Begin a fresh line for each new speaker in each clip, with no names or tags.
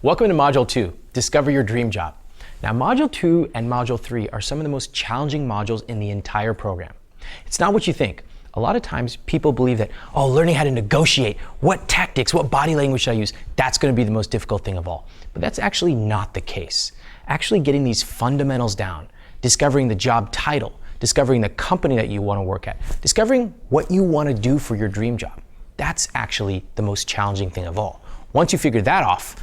Welcome to Module 2, Discover Your Dream Job. Now, Module 2 and Module 3 are some of the most challenging modules in the entire program. It's not what you think. A lot of times people believe that, learning how to negotiate, what tactics, what body language should I use, that's going to be the most difficult thing of all. But that's actually not the case. Actually getting these fundamentals down, discovering the job title, discovering the company that you want to work at, discovering what you want to do for your dream job, that's actually the most challenging thing of all. Once you figure that off,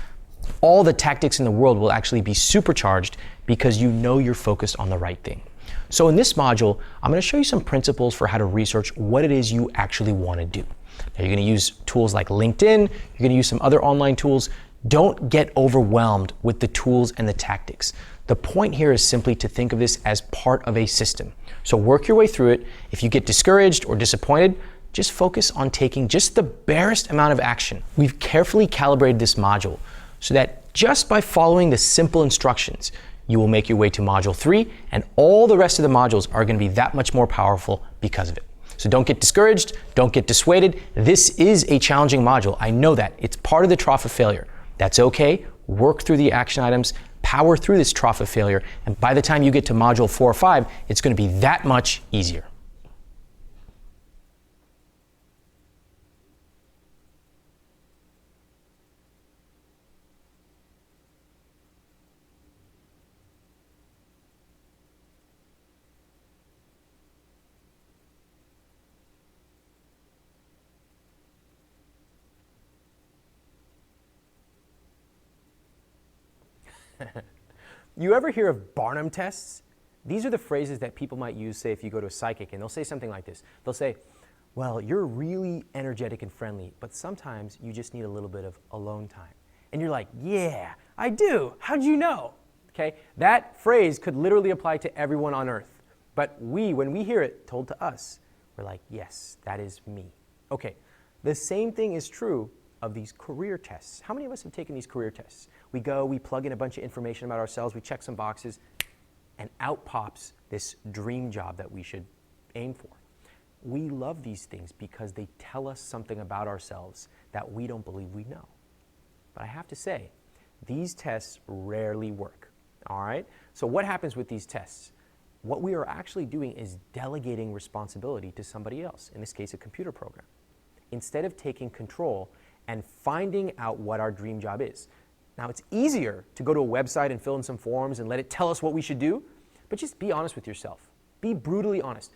all the tactics in the world will actually be supercharged because you know you're focused on the right thing. So in this module, I'm going to show you some principles for how to research what it is you actually want to do. Now, you're going to use tools like LinkedIn, you're going to use some other online tools. Don't get overwhelmed with the tools and the tactics. The point here is simply to think of this as part of a system. So work your way through it. If you get discouraged or disappointed, just focus on taking just the barest amount of action. We've carefully calibrated this module so that just by following the simple instructions, you will make your way to Module 3, and all the rest of the modules are going to be that much more powerful because of it. So don't get discouraged, don't get dissuaded. This is a challenging module. I know that. It's part of the trough of failure. That's okay. Work through the action items, power through this trough of failure, and by the time you get to Module 4 or 5, it's going to be that much easier. You ever hear of Barnum tests? These are the phrases that people might use, say, if you go to a psychic, and they'll say something like this. They'll say, well, you're really energetic and friendly, but sometimes you just need a little bit of alone time. And you're like, yeah, I do. How'd you know? Okay, that phrase could literally apply to everyone on earth. But when we hear it told to us, we're like, yes, that is me. Okay, the same thing is true of these career tests. How many of us have taken these career tests? We go, we plug in a bunch of information about ourselves, we check some boxes, and out pops this dream job that we should aim for. We love these things because they tell us something about ourselves that we don't believe we know. But I have to say, these tests rarely work, all right? So what happens with these tests? What we are actually doing is delegating responsibility to somebody else, in this case, a computer program, instead of taking control and finding out what our dream job is. Now, it's easier to go to a website and fill in some forms and let it tell us what we should do, but just be honest with yourself. Be brutally honest.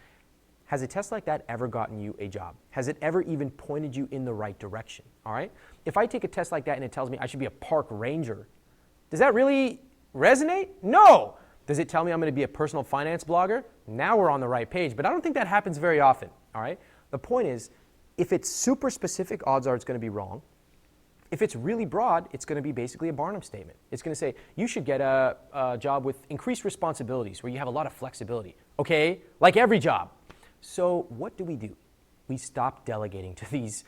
Has a test like that ever gotten you a job? Has it ever even pointed you in the right direction, all right? If I take a test like that and it tells me I should be a park ranger, does that really resonate? No! Does it tell me I'm going to be a personal finance blogger? Now we're on the right page, but I don't think that happens very often, all right? The point is, if it's super specific, odds are it's going to be wrong. If it's really broad, it's going to be basically a Barnum statement. It's going to say, you should get a job with increased responsibilities where you have a lot of flexibility. Okay, like every job. So what do? We stop delegating to these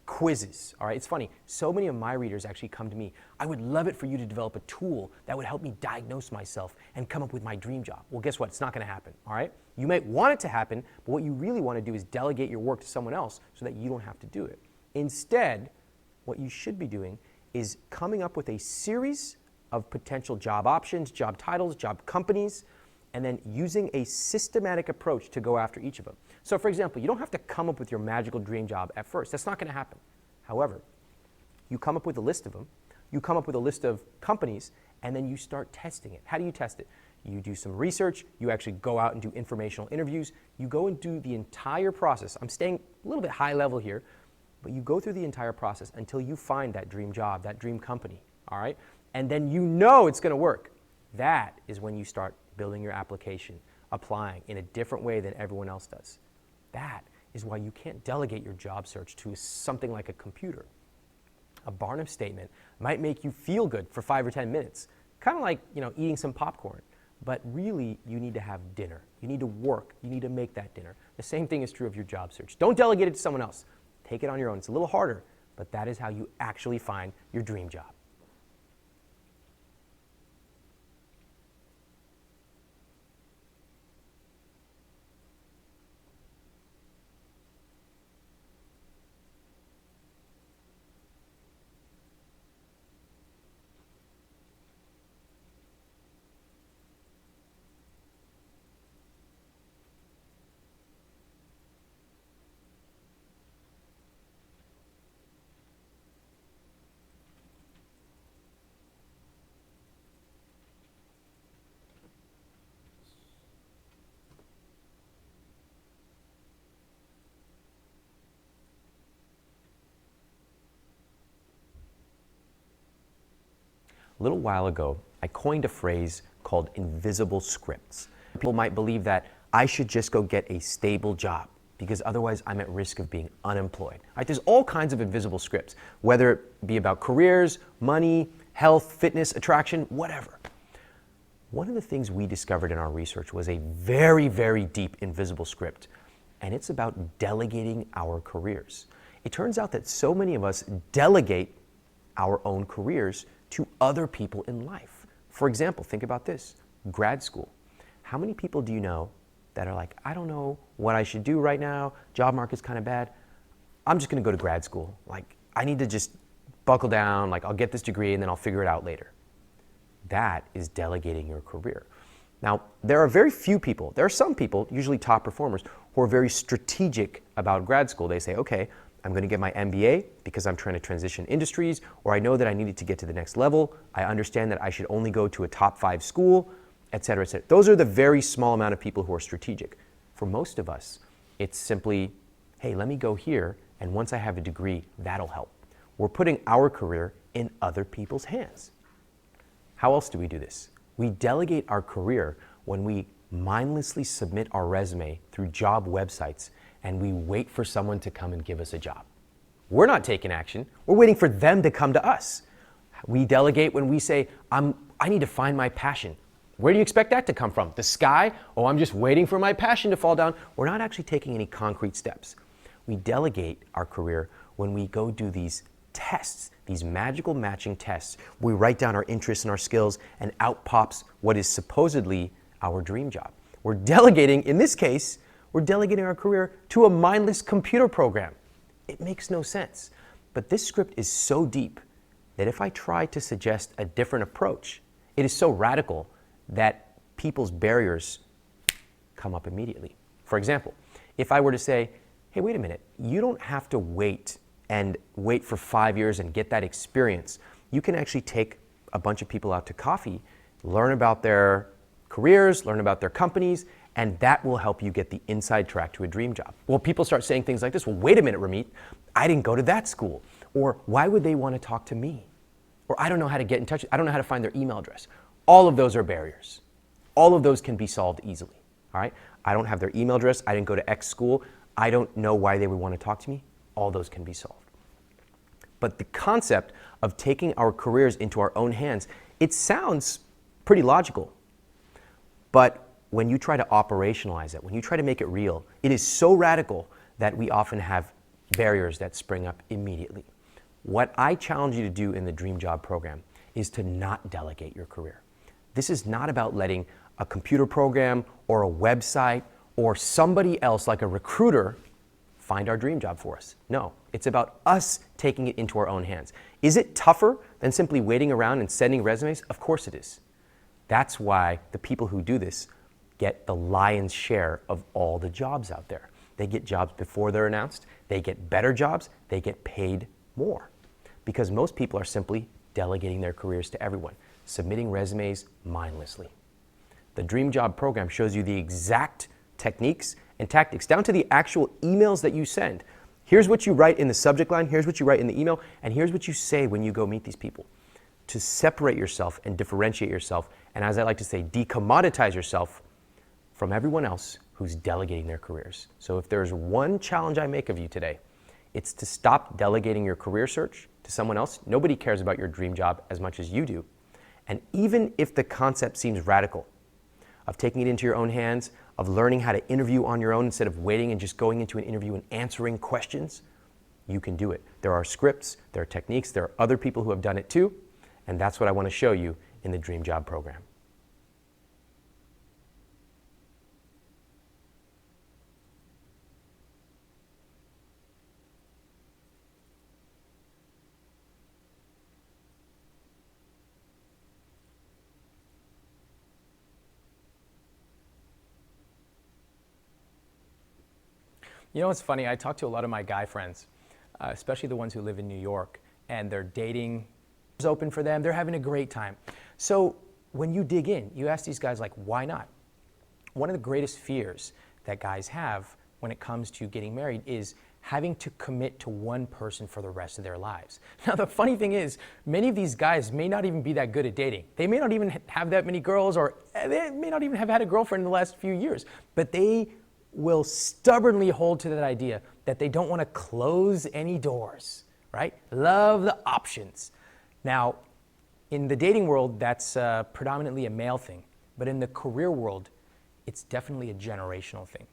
quizzes, all right? It's funny, so many of my readers actually come to me, I would love it for you to develop a tool that would help me diagnose myself and come up with my dream job. Well, guess what? It's not going to happen, all right? You might want it to happen, but what you really want to do is delegate your work to someone else so that you don't have to do it. Instead, what you should be doing is coming up with a series of potential job options, job titles, job companies, and then using a systematic approach to go after each of them. So for example, you don't have to come up with your magical dream job at first. That's not going to happen. However, you come up with a list of them, you come up with a list of companies, and then you start testing it. How do you test it? You do some research, you actually go out and do informational interviews, you go and do the entire process. I'm staying a little bit high level here, but you go through the entire process until you find that dream job, that dream company, all right? And then you know it's going to work. That is when you start building your application, applying in a different way than everyone else does. That is why you can't delegate your job search to something like a computer. A Barnum statement might make you feel good for 5 or 10 minutes, kind of like, eating some popcorn. But really, you need to have dinner. You need to work. You need to make that dinner. The same thing is true of your job search. Don't delegate it to someone else. Take it on your own. It's a little harder, but that is how you actually find your dream job. A little while ago, I coined a phrase called invisible scripts. People might believe that I should just go get a stable job because otherwise I'm at risk of being unemployed. Right? There's all kinds of invisible scripts, whether it be about careers, money, health, fitness, attraction, whatever. One of the things we discovered in our research was a very, very deep invisible script, and it's about delegating our careers. It turns out that so many of us delegate our own careers to other people in life. For example, think about this, grad school. How many people do you know that are like, I don't know what I should do right now, job market's kind of bad, I'm just gonna go to grad school. Like, I need to just buckle down, like I'll get this degree and then I'll figure it out later. That is delegating your career. Now, there are very few people, there are some people, usually top performers, who are very strategic about grad school. They say, okay, I'm going to get my MBA because I'm trying to transition industries, or I know that I needed to get to the next level. I understand that I should only go to a top 5 school, et cetera, et cetera. Those are the very small amount of people who are strategic. For most of us, it's simply, hey, let me go here, and once I have a degree, that'll help. We're putting our career in other people's hands. How else do we do this? We delegate our career when we mindlessly submit our resume through job websites and we wait for someone to come and give us a job. We're not taking action. We're waiting for them to come to us. We delegate when we say, I need to find my passion. Where do you expect that to come from? The sky? Oh, I'm just waiting for my passion to fall down. We're not actually taking any concrete steps. We delegate our career when we go do these tests, these magical matching tests. We write down our interests and our skills, and out pops what is supposedly our dream job. We're delegating, in this case, we're delegating our career to a mindless computer program. It makes no sense. But this script is so deep that if I try to suggest a different approach, it is so radical that people's barriers come up immediately. For example, if I were to say, hey, wait a minute, you don't have to wait for 5 years and get that experience. You can actually take a bunch of people out to coffee, learn about their careers, learn about their companies, and that will help you get the inside track to a dream job. Well, people start saying things like this, well, wait a minute, Ramit, I didn't go to that school. Or why would they want to talk to me? Or I don't know how to get in touch, I don't know how to find their email address. All of those are barriers. All of those can be solved easily, all right? I don't have their email address, I didn't go to X school, I don't know why they would want to talk to me. All those can be solved. But the concept of taking our careers into our own hands, it sounds pretty logical. But when you try to operationalize it, when you try to make it real, it is so radical that we often have barriers that spring up immediately. What I challenge you to do in the Dream Job program is to not delegate your career. This is not about letting a computer program or a website or somebody else like a recruiter find our dream job for us. No, it's about us taking it into our own hands. Is it tougher than simply waiting around and sending resumes? Of course it is. That's why the people who do this get the lion's share of all the jobs out there. They get jobs before they're announced, they get better jobs, they get paid more. Because most people are simply delegating their careers to everyone, submitting resumes mindlessly. The Dream Job program shows you the exact techniques and tactics, down to the actual emails that you send. Here's what you write in the subject line, here's what you write in the email, and here's what you say when you go meet these people. To separate yourself and differentiate yourself, and as I like to say, decommoditize yourself from everyone else who's delegating their careers. So if there's one challenge I make of you today, it's to stop delegating your career search to someone else. Nobody cares about your dream job as much as you do. And even if the concept seems radical, of taking it into your own hands, of learning how to interview on your own instead of waiting and just going into an interview and answering questions, you can do it. There are scripts, there are techniques, there are other people who have done it too, and that's what I want to show you in the Dream Job program.
You know what's funny? I talk to a lot of my guy friends, especially the ones who live in New York, and they're dating is open for them. They're having a great time. So when you dig in, you ask these guys, like, why not? One of the greatest fears that guys have when it comes to getting married is having to commit to one person for the rest of their lives. Now, the funny thing is, many of these guys may not even be that good at dating. They may not even have that many girls, or they may not even have had a girlfriend in the last few years, but they will stubbornly hold to that idea that they don't want to close any doors, right? Love the options. Now, in the dating world, that's predominantly a male thing, but in the career world, it's definitely a generational thing.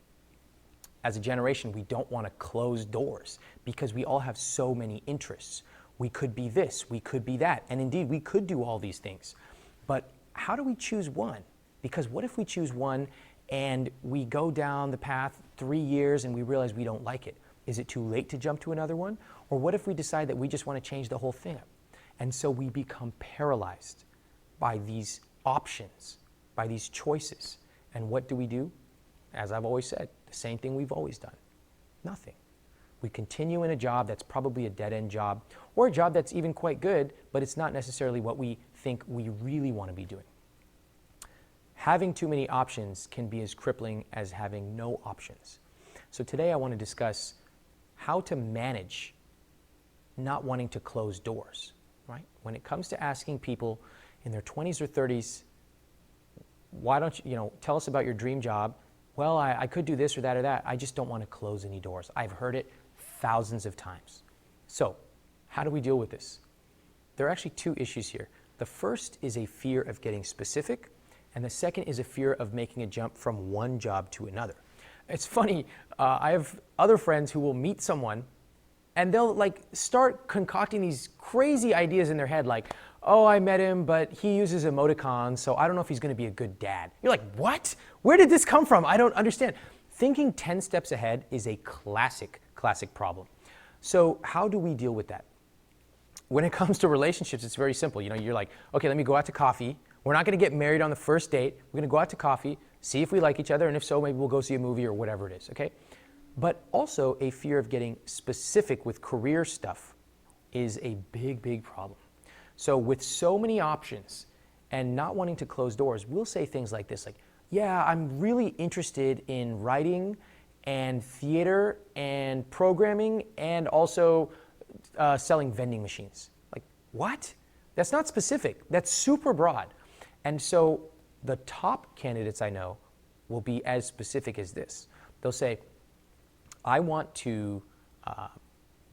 As a generation, we don't want to close doors because we all have so many interests. We could be this, we could be that, and indeed we could do all these things. But how do we choose one? Because what if we choose one and we go down the path 3 years and we realize we don't like it? Is it too late to jump to another one? Or what if we decide that we just want to change the whole thing up? And so we become paralyzed by these options, by these choices. And what do? As I've always said, the same thing we've always done. Nothing. We continue in a job that's probably a dead-end job, or a job that's even quite good, but it's not necessarily what we think we really want to be doing. Having too many options can be as crippling as having no options. So today I want to discuss how to manage not wanting to close doors, right? When it comes to asking people in their 20s or 30s, why don't you, tell us about your dream job. Well, I could do this or that. I just don't want to close any doors. I've heard it thousands of times. So, how do we deal with this? There are actually two issues here. The first is a fear of getting specific, and the second is a fear of making a jump from one job to another. It's funny, I have other friends who will meet someone and they'll start concocting these crazy ideas in their head like, oh, I met him, but he uses emoticons, so I don't know if he's going to be a good dad. You're like, what? Where did this come from? I don't understand. Thinking 10 steps ahead is a classic problem. So how do we deal with that? When it comes to relationships, it's very simple. You're like, okay, let me go out to coffee. We're not going to get married on the first date. We're going to go out to coffee, see if we like each other, and if so, maybe we'll go see a movie or whatever it is, okay? But also a fear of getting specific with career stuff is a big problem. So with so many options and not wanting to close doors, we'll say things like this, like, yeah, I'm really interested in writing and theater and programming and also selling vending machines. Like, what? That's not specific. That's super broad. And so the top candidates I know will be as specific as this. They'll say, I want to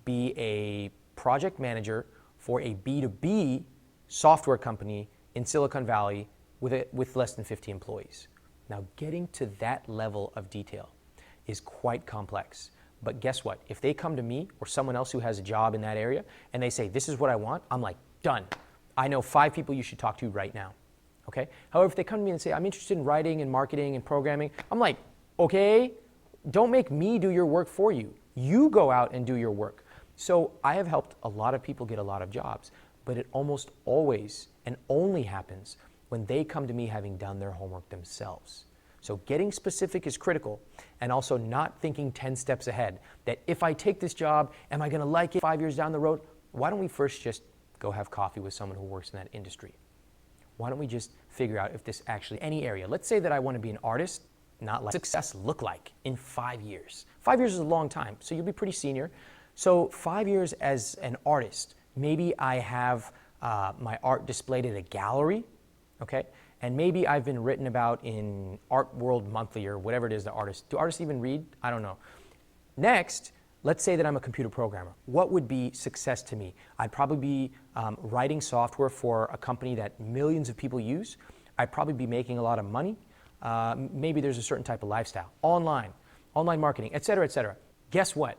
be a project manager for a B2B software company in Silicon Valley with less than 50 employees. Now, getting to that level of detail is quite complex. But guess what? If they come to me or someone else who has a job in that area and they say, this is what I want, I'm like, done. I know 5 people you should talk to right now. Okay? However, if they come to me and say, I'm interested in writing and marketing and programming, I'm like, okay, don't make me do your work for you. You go out and do your work. So I have helped a lot of people get a lot of jobs, but it almost always and only happens when they come to me having done their homework themselves. So getting specific is critical, and also not thinking 10 steps ahead, that if I take this job, am I going to like it 5 years down the road? Why don't we first just go have coffee with someone who works in that industry? Why don't we just figure out if this actually, any area, let's say that I want to be an artist, not like success look like in 5 years. 5 years is a long time, so you'll be pretty senior. So 5 years as an artist, maybe I have my art displayed at a gallery, okay? And maybe I've been written about in Art World Monthly or whatever it is, do artists even read? I don't know. Next, let's say that I'm a computer programmer. What would be success to me? I'd probably be writing software for a company that millions of people use. I'd probably be making a lot of money. Maybe there's a certain type of lifestyle. Online marketing, et cetera, et cetera. Guess what?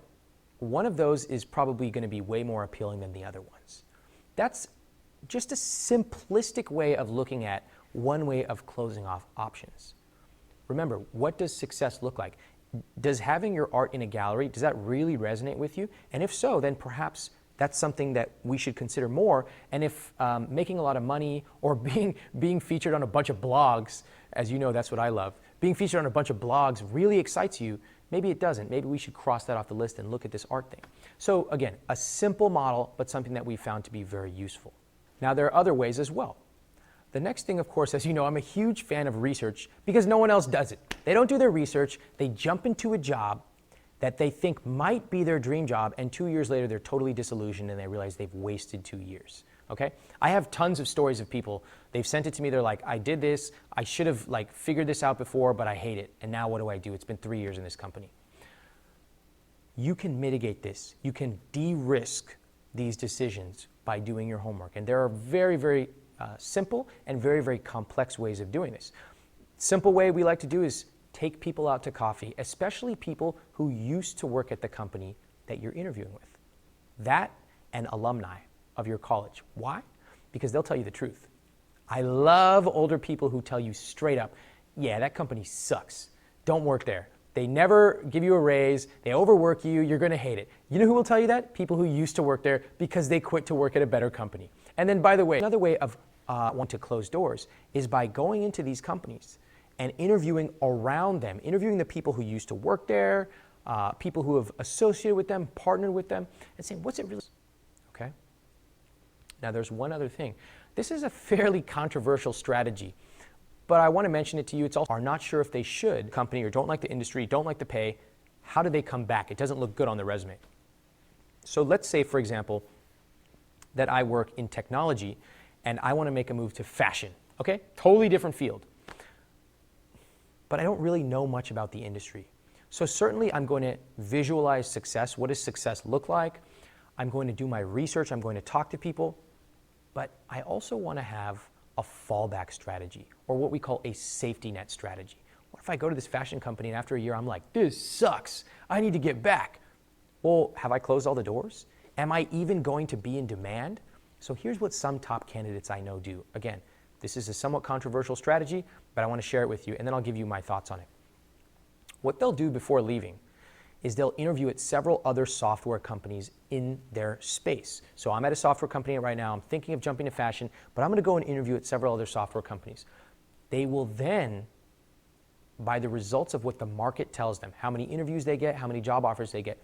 One of those is probably going to be way more appealing than the other ones. That's just a simplistic way of looking at one way of closing off options. Remember, what does success look like? Does having your art in a gallery, does that really resonate with you? And if so, then perhaps that's something that we should consider more. And if making a lot of money or being featured on a bunch of blogs, as you know, that's what I love, being featured on a bunch of blogs really excites you, maybe it doesn't. Maybe we should cross that off the list and look at this art thing. So again, a simple model, but something that we found to be very useful. Now, there are other ways as well. The next thing, of course, as you know, I'm a huge fan of research because no one else does it. They don't do their research. They jump into a job that they think might be their dream job, and 2 years later they're totally disillusioned and they realize they've wasted 2 years. Okay? I have tons of stories of people, they've sent it to me, they're like, I did this, I should have like figured this out before, but I hate it, and now what do? It's been 3 years in this company. You can mitigate this. You can de-risk these decisions by doing your homework. And there are very, very simple and very, very complex ways of doing this. Simple way we like to do is take people out to coffee, especially people who used to work at the company that you're interviewing with. That and alumni of your college. Why? Because they'll tell you the truth. I love older people who tell you straight up, yeah, that company sucks. Don't work there. They never give you a raise, they overwork you, you're gonna hate it. You know who will tell you that? People who used to work there because they quit to work at a better company. And then, by the way, another way of wanting to close doors is by going into these companies and interviewing around them, interviewing the people who used to work there, people who have associated with them, partnered with them, and saying, what's it really? Okay? Now, there's one other thing. This is a fairly controversial strategy, but I want to mention it to you. It's also are not sure if they should company or don't like the industry, don't like the pay. How do they come back? It doesn't look good on the resume. So let's say, for example, that I work in technology and I want to make a move to fashion. Okay? Totally different field. But I don't really know much about the industry. So certainly I'm going to visualize success. What does success look like? I'm going to do my research. I'm going to talk to people. But I also want to have a fallback strategy, or what we call a safety net strategy. What if I go to this fashion company and after a year I'm like, this sucks, I need to get back? Well, have I closed all the doors? Am I even going to be in demand? So here's what some top candidates I know do. Again, this is a somewhat controversial strategy, but I want to share it with you, and then I'll give you my thoughts on it. What they'll do before leaving is they'll interview at several other software companies in their space. So I'm at a software company right now, I'm thinking of jumping to fashion, but I'm gonna go and interview at several other software companies. They will then, by the results of what the market tells them, how many interviews they get, how many job offers they get,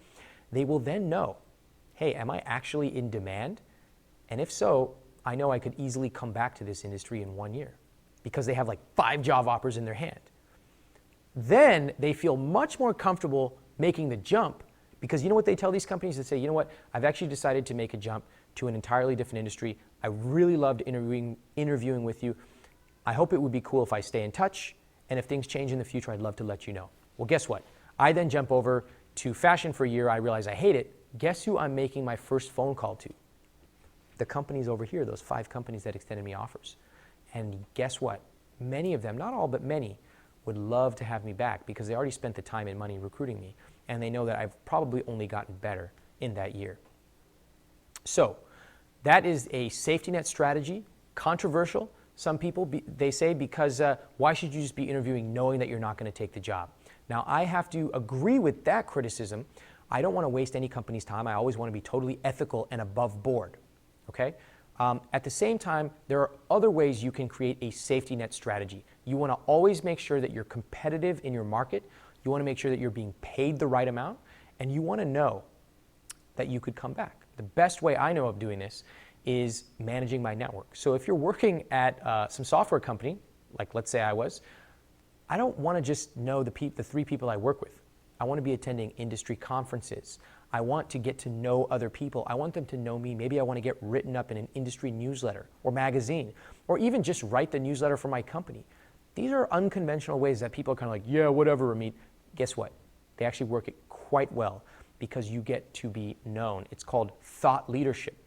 they will then know, hey, am I actually in demand? And if so, I know I could easily come back to this industry in 1 year because they have like 5 job offers in their hand. Then they feel much more comfortable making the jump, because you know what they tell these companies? They say, you know what, I've actually decided to make a jump to an entirely different industry. I really loved interviewing with you. I hope it would be cool if I stay in touch, and if things change in the future, I'd love to let you know. Well, guess what? I then jump over to fashion for a year. I realize I hate it. Guess who I'm making my first phone call to? The companies over here, those 5 companies that extended me offers. And guess what? Many of them, not all, but many, would love to have me back because they already spent the time and money recruiting me, and they know that I've probably only gotten better in that year. So that is a safety net strategy, controversial. Some people, they say, because why should you just be interviewing knowing that you're not going to take the job? Now, I have to agree with that criticism. I don't want to waste any company's time. I always want to be totally ethical and above board, okay? At the same time, there are other ways you can create a safety net strategy. You want to always make sure that you're competitive in your market. You want to make sure that you're being paid the right amount, and you want to know that you could come back. The best way I know of doing this is managing my network. So if you're working at some software company, like let's say I was, I don't want to just know the 3 people I work with. I want to be attending industry conferences. I want to get to know other people. I want them to know me. Maybe I want to get written up in an industry newsletter or magazine, or even just write the newsletter for my company. These are unconventional ways that people are kind of like, yeah, whatever, Ramit. Guess what? They actually work it quite well because you get to be known. It's called thought leadership.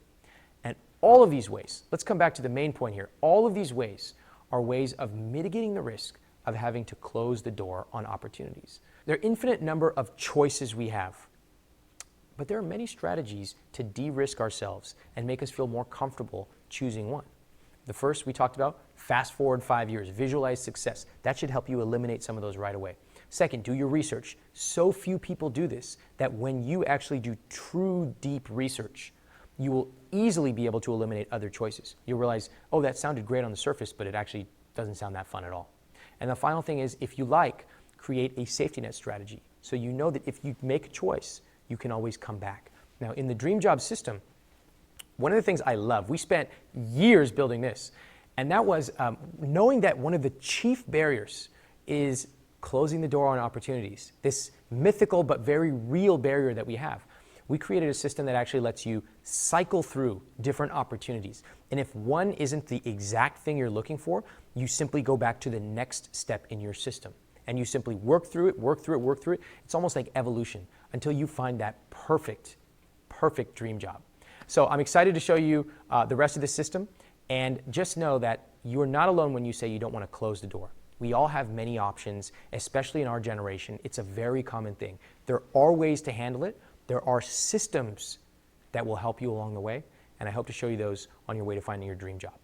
And all of these ways, let's come back to the main point here. All of these ways are ways of mitigating the risk of having to close the door on opportunities. There are infinite number of choices we have, but there are many strategies to de-risk ourselves and make us feel more comfortable choosing one. The first we talked about, fast forward 5 years, visualize success. That should help you eliminate some of those right away. Second, do your research. So few people do this that when you actually do true deep research, you will easily be able to eliminate other choices. You'll realize, oh, that sounded great on the surface, but it actually doesn't sound that fun at all. And the final thing is, if you like, create a safety net strategy. So you know that if you make a choice, you can always come back. Now, in the Dream Job system, one of the things I love, we spent years building this, and that was knowing that one of the chief barriers is closing the door on opportunities, this mythical but very real barrier that we have. We created a system that actually lets you cycle through different opportunities. And if one isn't the exact thing you're looking for, you simply go back to the next step in your system. And you simply work through it, work through it, work through it. It's almost like evolution until you find that perfect dream job. So I'm excited to show you the rest of the system. And just know that you're not alone when you say you don't want to close the door. We all have many options, especially in our generation. It's a very common thing. There are ways to handle it. There are systems that will help you along the way, and I hope to show you those on your way to finding your dream job.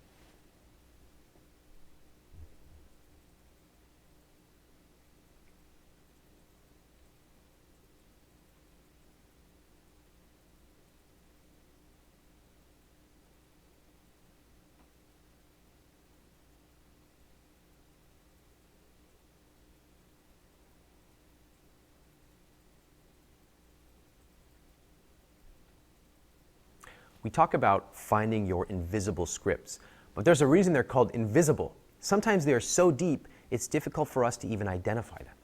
We talk about finding your invisible scripts, but there's a reason they're called invisible. Sometimes they are so deep, it's difficult for us to even identify them.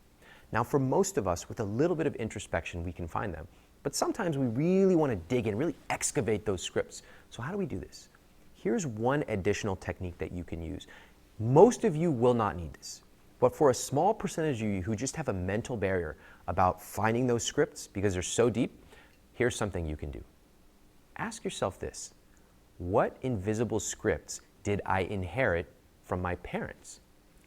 Now, for most of us, with a little bit of introspection, we can find them, but sometimes we really want to dig in, really excavate those scripts. So how do we do this? Here's one additional technique that you can use. Most of you will not need this, but for a small percentage of you who just have a mental barrier about finding those scripts because they're so deep, here's something you can do. Ask yourself this: what invisible scripts did I inherit from my parents?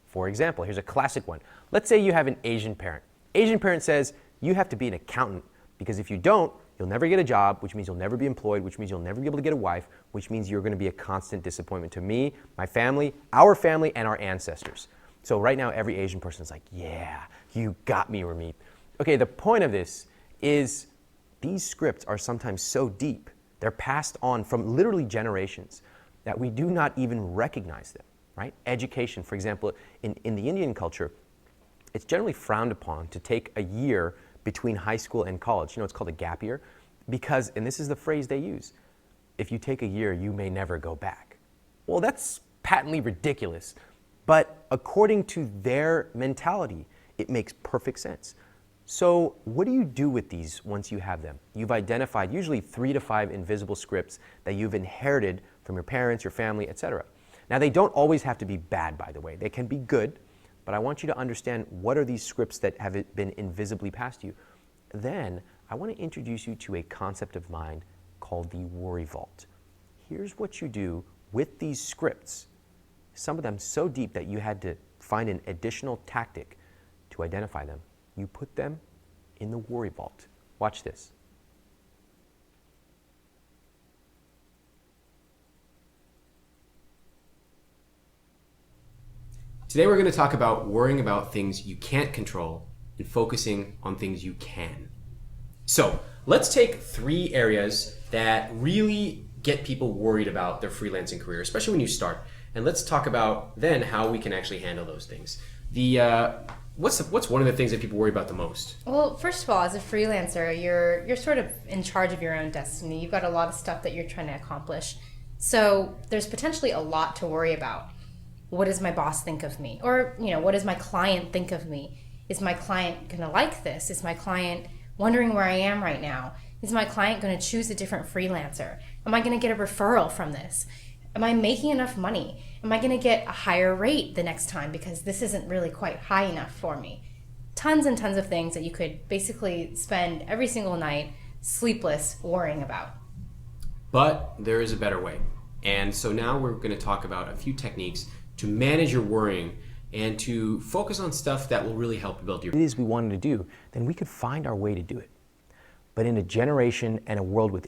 For example, here's a classic one. Let's say you have an Asian parent. Asian parent says you have to be an accountant because if you don't, you'll never get a job, which means you'll never be employed, which means you'll never be able to get a wife, which means you're going to be a constant disappointment to me, my family, and our ancestors. So right now, every Asian person is like, yeah, you got me, Ramit. Okay, the point of this is these scripts are sometimes so deep, they're passed on from literally generations that we do not even recognize them, right? Education, for example, in the Indian culture, it's generally frowned upon to take a year between high school and college. You know, it's called a gap year because, and this is the phrase they use, if you take a year, you may never go back. Well, that's patently ridiculous, but according to their mentality, it makes perfect sense. So what do you do with these once you have them? You've identified usually 3 to 5 invisible scripts that you've inherited from your parents, your family, etc. Now, they don't always have to be bad, by the way. They can be good, but I want you to understand what are these scripts that have been invisibly passed to you. Then I want to introduce you to a concept of mine called the worry vault. Here's what you do with these scripts, some of them so deep that you had to find an additional tactic to identify them. You put them in the worry vault. Watch this.
Today we're going to talk about worrying about things you can't control and focusing on things you can. So let's take 3 areas that really get people worried about their freelancing career, especially when you start. And let's talk about then how we can actually handle those things. What's one of the things that people worry about the most?
Well, first of all, as a freelancer, you're sort of in charge of your own destiny. You've got a lot of stuff that you're trying to accomplish. So there's potentially a lot to worry about. What does my boss think of me? Or, what does my client think of me? Is my client going to like this? Is my client wondering where I am right now? Is my client going to choose a different freelancer? Am I going to get a referral from this? Am I making enough money? Am I going to get a higher rate the next time because this isn't really quite high enough for me? Tons and tons of things that you could basically spend every single night sleepless worrying about.
But there is a better way. And so now we're going to talk about a few techniques to manage your worrying and to focus on stuff that will really help build your...
If it is we wanted to do, then we could find our way to do it. But in a generation and a world with